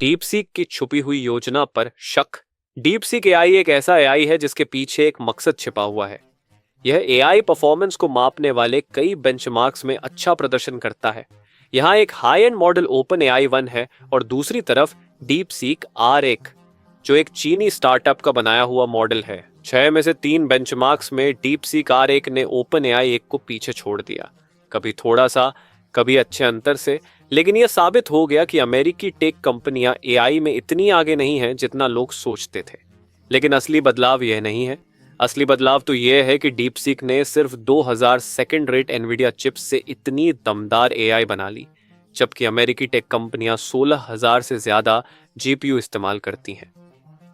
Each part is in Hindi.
डीप सीक की छुपी हुई योजना पर शक। डीप सीक एआई एक ऐसा एआई है जिसके पीछे एक मकसद छिपा हुआ है। यह एआई परफॉर्मेंस को मापने वाले कई बेंचमार्क्स में अच्छा प्रदर्शन करता है। यहाँ एक high and model open AI 1 है और दूसरी तरफ डीप सीक R1 जो एक चीनी स्टार्टअप का बनाया हुआ मॉडल है। 6 में से 3 बेंचमार्क्स में डीप सीक R1 ने ओपन एआई 1 को पीछे छोड़ दिया, कभी थोड़ा सा, कभी अच्छे अंतर से। लेकिन यह साबित हो गया कि अमेरिकी टेक कंपनियां एआई में इतनी आगे नहीं हैं जितना लोग सोचते थे। लेकिन असली बदलाव यह नहीं है। असली बदलाव तो यह है कि डीपसीक ने सिर्फ 2000 सेकेंड रेट एनवीडिया चिप्स से इतनी दमदार एआई बना ली, जबकि अमेरिकी टेक कंपनियां 16,000 से ज्यादा जीपीयू इस्तेमाल करती हैं।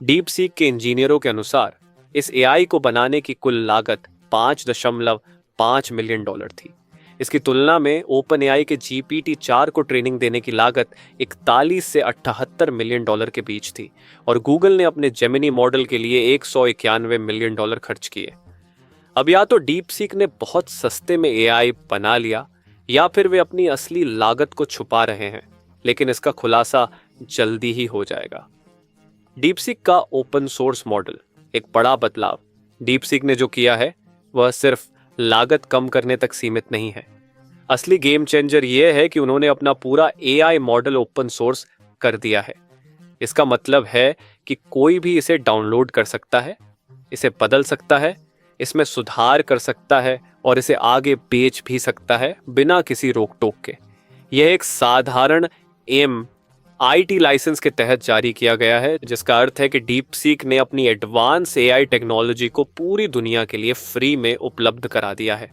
डीपसीक के इंजीनियरों के अनुसार इस एआई को बनाने की कुल लागत $5.5 मिलियन थी। इसकी तुलना में ओपन एआई के GPT-4 को ट्रेनिंग देने की लागत 41 से $78 मिलियन के बीच थी और गूगल ने अपने जेमिनी मॉडल के लिए $191 मिलियन खर्च किए। अब या तो डीपसीक ने बहुत सस्ते में एआई बना लिया या फिर वे अपनी असली लागत को छुपा रहे हैं, लेकिन इसका खुलासा जल्दी ही हो जाएगा। डीपसीक का ओपन सोर्स मॉडल एक बड़ा बदलाव। डीपसीक ने जो किया है वह सिर्फ लागत कम करने तक सीमित नहीं है। असली गेम चेंजर यह है कि उन्होंने अपना पूरा एआई मॉडल ओपन सोर्स कर दिया है। इसका मतलब है कि कोई भी इसे डाउनलोड कर सकता है, इसे बदल सकता है, इसमें सुधार कर सकता है और इसे आगे बेच भी सकता है बिना किसी रोक टोक के। यह एक साधारण आईटी लाइसेंस के तहत जारी किया गया है, जिसका अर्थ है कि डीपसीक ने अपनी एडवांस एआई टेक्नोलॉजी को पूरी दुनिया के लिए फ्री में उपलब्ध करा दिया है।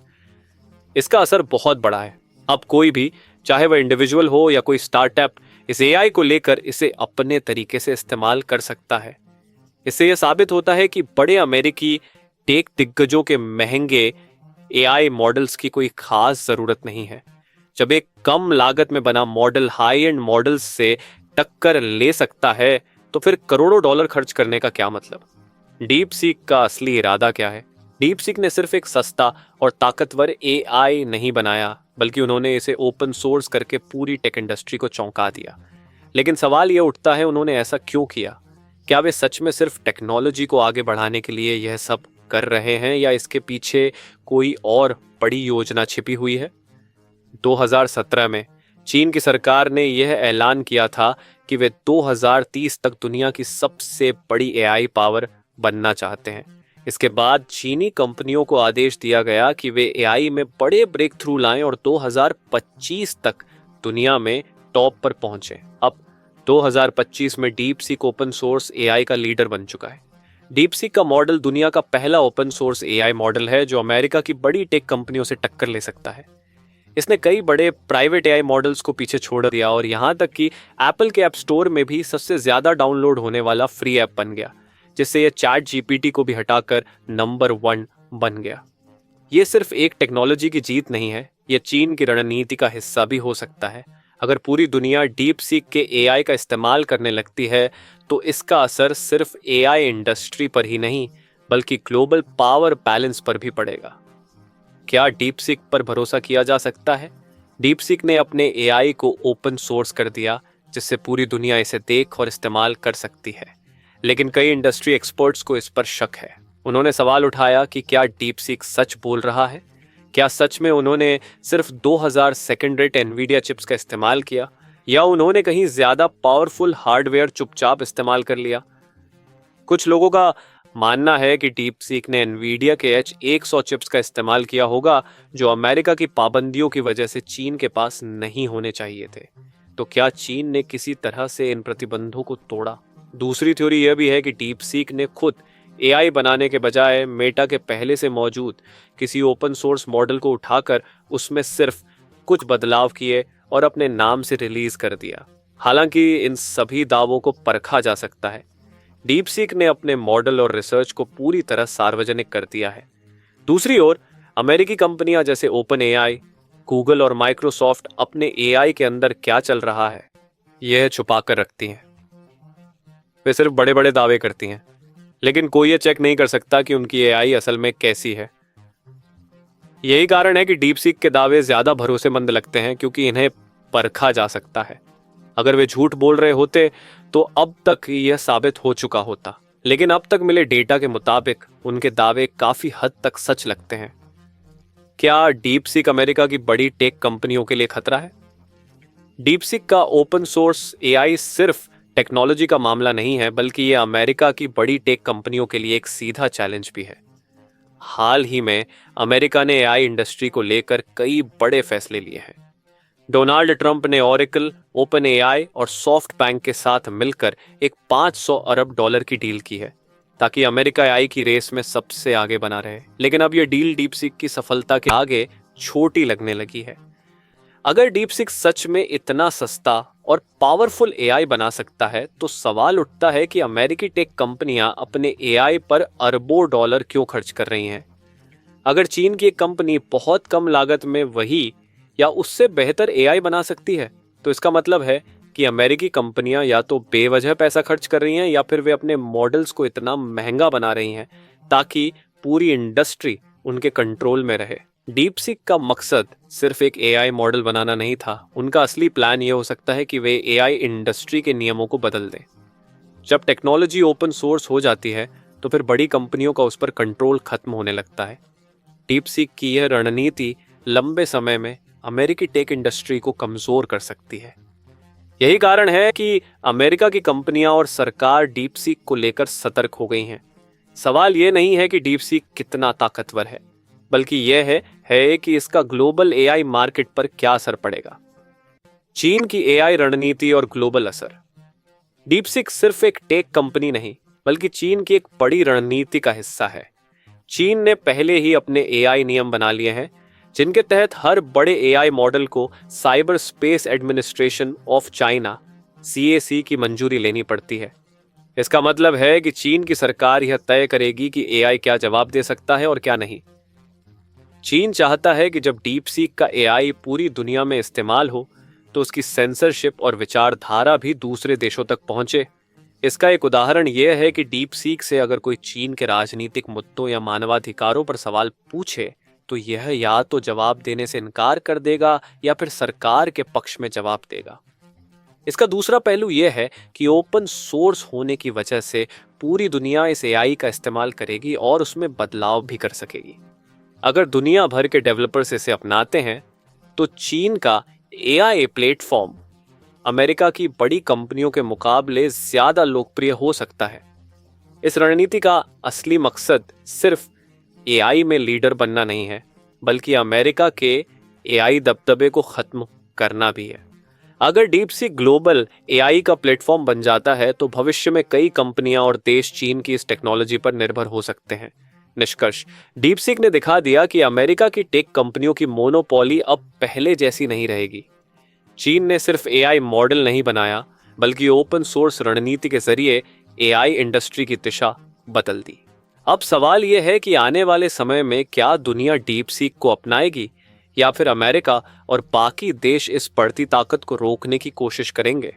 इसका असर बहुत बड़ा है। अब कोई भी, चाहे वह इंडिविजुअल हो या कोई स्टार्टअप, इस एआई को लेकर इसे अपने तरीके से इस्तेमाल कर सकता है। इससे यह साबित होता है कि बड़े अमेरिकी टेक दिग्गजों के महंगे एआई मॉडल्स की कोई खास जरूरत नहीं है। जब एक कम लागत में बना मॉडल हाई एंड मॉडल्स से टक्कर ले सकता है तो फिर करोड़ों डॉलर खर्च करने का क्या मतलब। डीपसीक का असली इरादा क्या है? डीपसीक ने सिर्फ एक सस्ता और ताकतवर एआई नहीं बनाया, बल्कि उन्होंने इसे ओपन सोर्स करके पूरी टेक इंडस्ट्री को चौंका दिया। लेकिन सवाल यह उठता है, उन्होंने ऐसा क्यों किया? क्या वे सच में सिर्फ टेक्नोलॉजी को आगे बढ़ाने के लिए यह सब कर रहे हैं या इसके पीछे कोई और बड़ी योजना छिपी हुई है? 2017 में चीन की सरकार ने यह ऐलान किया था कि वे 2030 तक दुनिया की सबसे बड़ी एआई पावर बनना चाहते हैं। इसके बाद चीनी कंपनियों को आदेश दिया गया कि वे एआई में बड़े ब्रेक थ्रू लाएं और 2025 तक दुनिया में टॉप पर पहुंचे। अब 2025 में डीपसीक ओपन सोर्स एआई का लीडर बन चुका है। डीपसीक का मॉडल दुनिया का पहला ओपन सोर्स एआई मॉडल है जो अमेरिका की बड़ी टेक कंपनियों से टक्कर ले सकता है। इसने कई बड़े प्राइवेट एआई मॉडल्स को पीछे छोड़ दिया और यहां तक कि एप्पल के ऐप स्टोर में भी सबसे ज्यादा डाउनलोड होने वाला फ्री ऐप बन गया, जिससे यह चैट जीपीटी को भी हटाकर नंबर 1 बन गया। यह सिर्फ एक टेक्नोलॉजी की जीत नहीं है, यह चीन की रणनीति का हिस्सा भी हो सकता है। अगर पूरी दुनिया डीपसीक के एआई का इस्तेमाल करने लगती है तो इसका असर सिर्फ एआई इंडस्ट्री पर ही नहीं बल्कि ग्लोबल पावर बैलेंस पर भी पड़ेगा। क्या डीपसीक पर भरोसा किया जा सकता है? डीपसीक ने अपने एआई को ओपन सोर्स कर दिया, जिससे पूरी दुनिया इसे देख और इस्तेमाल कर सकती है। लेकिन कई इंडस्ट्री एक्सपर्ट्स को इस पर शक है। उन्होंने सवाल उठाया कि क्या डीपसीक सच बोल रहा है? क्या सच में उन्होंने सिर्फ 2000 सेकेंड रेट एनवीडिया चिप्स का इस्तेमाल किया या उन्होंने कहीं ज्यादा पावरफुल हार्डवेयर चुपचाप इस्तेमाल कर लिया? कुछ लोगों का मानना है कि डीपसीक ने एनवीडिया के H100 चिप्स का इस्तेमाल किया होगा, जो अमेरिका की पाबंदियों की वजह से चीन के पास नहीं होने चाहिए थे। तो क्या चीन ने किसी तरह से इन प्रतिबंधों को तोड़ा? दूसरी थ्योरी यह भी है कि डीपसीक ने खुद एआई बनाने के बजाय मेटा के पहले से मौजूद किसी ओपन सोर्स मॉडल को उठाकर उसमें सिर्फ कुछ बदलाव किए और अपने नाम से रिलीज कर दिया। हालांकि इन सभी दावों को परखा जा सकता है। डीपसीक ने अपने मॉडल और रिसर्च को पूरी तरह सार्वजनिक कर दिया है। दूसरी ओर अमेरिकी कंपनियां जैसे ओपन एआई, गूगल और माइक्रोसॉफ्ट अपने एआई के अंदर क्या चल रहा है यह छुपा कर रखती हैं। वे सिर्फ बड़े बड़े दावे करती हैं, लेकिन कोई ये चेक नहीं कर सकता कि उनकी एआई असल में कैसी है। यही कारण है कि डीपसीक के दावे ज्यादा भरोसेमंद लगते हैं, क्योंकि इन्हें परखा जा सकता है। अगर वे झूठ बोल रहे होते तो अब तक यह साबित हो चुका होता, लेकिन अब तक मिले डेटा के मुताबिक उनके दावे काफी हद तक सच लगते हैं। क्या डीपसीक अमेरिका की बड़ी टेक कंपनियों के लिए खतरा है? डीपसीक का ओपन सोर्स एआई सिर्फ टेक्नोलॉजी का मामला नहीं है, बल्कि यह अमेरिका की बड़ी टेक कंपनियों के लिए एक सीधा चैलेंज भी है। हाल ही में अमेरिका ने एआई इंडस्ट्री को लेकर कई बड़े फैसले लिए हैं। डोनाल्ड ट्रंप ने ओरेकल, ओपन एआई और सॉफ्ट बैंक के साथ मिलकर एक $500 अरब की डील की है, ताकि अमेरिका एआई की रेस में सबसे आगे बना रहे। लेकिन अब यह डील डीपसीक की सफलता के आगे छोटी लगने लगी है। अगर डीपसीक सच में इतना सस्ता और पावरफुल एआई बना सकता है, तो सवाल उठता है कि अमेरिकी टेक कंपनियां अपने एआई पर अरबों डॉलर क्यों खर्च कर रही हैं? अगर चीन की एक कंपनी बहुत कम लागत में वही या उससे बेहतर एआई बना सकती है, तो इसका मतलब है कि अमेरिकी कंपनियां या तो बेवजह पैसा खर्च कर रही हैं, या फिर वे अपने मॉडल्स को इतना महंगा बना रही हैं ताकि पूरी इंडस्ट्री उनके कंट्रोल में रहे। डीपसीक का मकसद सिर्फ एक एआई मॉडल बनाना नहीं था। उनका असली प्लान यह हो सकता है कि वे एआई इंडस्ट्री के नियमों को बदल दें। जब टेक्नोलॉजी ओपन सोर्स हो जाती है, तो फिर बड़ी कंपनियों का उस पर कंट्रोल खत्म होने लगता है। डीपसीक की यह रणनीति लंबे समय में अमेरिकी टेक इंडस्ट्री को कमजोर कर सकती है। यही कारण है कि अमेरिका की कंपनियां और सरकार डीपसीक को लेकर सतर्क हो गई हैं। सवाल यह नहीं है कि डीपसीक कितना ताकतवर है, बल्कि यह है कि इसका ग्लोबल एआई मार्केट पर क्या असर पड़ेगा। चीन की एआई रणनीति और ग्लोबल असर। डीपसीक सिर्फ एक टेक कंपनी नहीं, बल्कि चीन की एक बड़ी रणनीति का हिस्सा है। चीन ने पहले ही अपने एआई नियम बना लिए हैं, जिनके तहत हर बड़े एआई मॉडल को cyber space administration of China (CAC) की मंजूरी लेनी पड़ती है। इसका मतलब है कि चीन की सरकार यह तय करेगी कि एआई क्या जवाब दे सकता है और क्या नहीं। चीन चाहता है कि जब डीपसीक का एआई पूरी दुनिया में इस्तेमाल हो, तो उसकी सेंसरशिप और विचारधारा भी दूसरे देशों तक पहुंचे। इसका एक उदाहरण यह है कि डीपसीक से अगर कोई चीन के राजनीतिक मुद्दों या मानवाधिकारों पर सवाल पूछे, तो यह या तो जवाब देने से इनकार कर देगा या फिर सरकार के पक्ष में जवाब देगा। इसका दूसरा पहलू यह है कि ओपन सोर्स होने की वजह से पूरी दुनिया इस एआई का इस्तेमाल करेगी और उसमें बदलाव भी कर सकेगी। अगर दुनिया भर के डेवलपर्स इसे अपनाते हैं, तो चीन का एआई प्लेटफॉर्म अमेरिका की बड़ी कंपनियों के मुकाबले ज्यादा लोकप्रिय हो सकता है। इस रणनीति का असली मकसद सिर्फ एआई में लीडर बनना नहीं है, बल्कि अमेरिका के एआई दबदबे को खत्म करना भी है। अगर डीपसीक ग्लोबल एआई का प्लेटफॉर्म बन जाता है, तो भविष्य में कई कंपनियां और देश चीन की इस टेक्नोलॉजी पर निर्भर हो सकते हैं। निष्कर्ष, डीपसीक ने दिखा दिया कि अमेरिका की टेक कंपनियों की मोनोपोली अब पहले जैसी नहीं रहेगी। चीन ने सिर्फ एआई मॉडल नहीं बनाया, बल्कि ओपन सोर्स रणनीति के जरिए एआई इंडस्ट्री की दिशा बदल दी। अब सवाल यह है कि आने वाले समय में क्या दुनिया डीपसीक को अपनाएगी, या फिर अमेरिका और बाकी देश इस बढ़ती ताकत को रोकने की कोशिश करेंगे।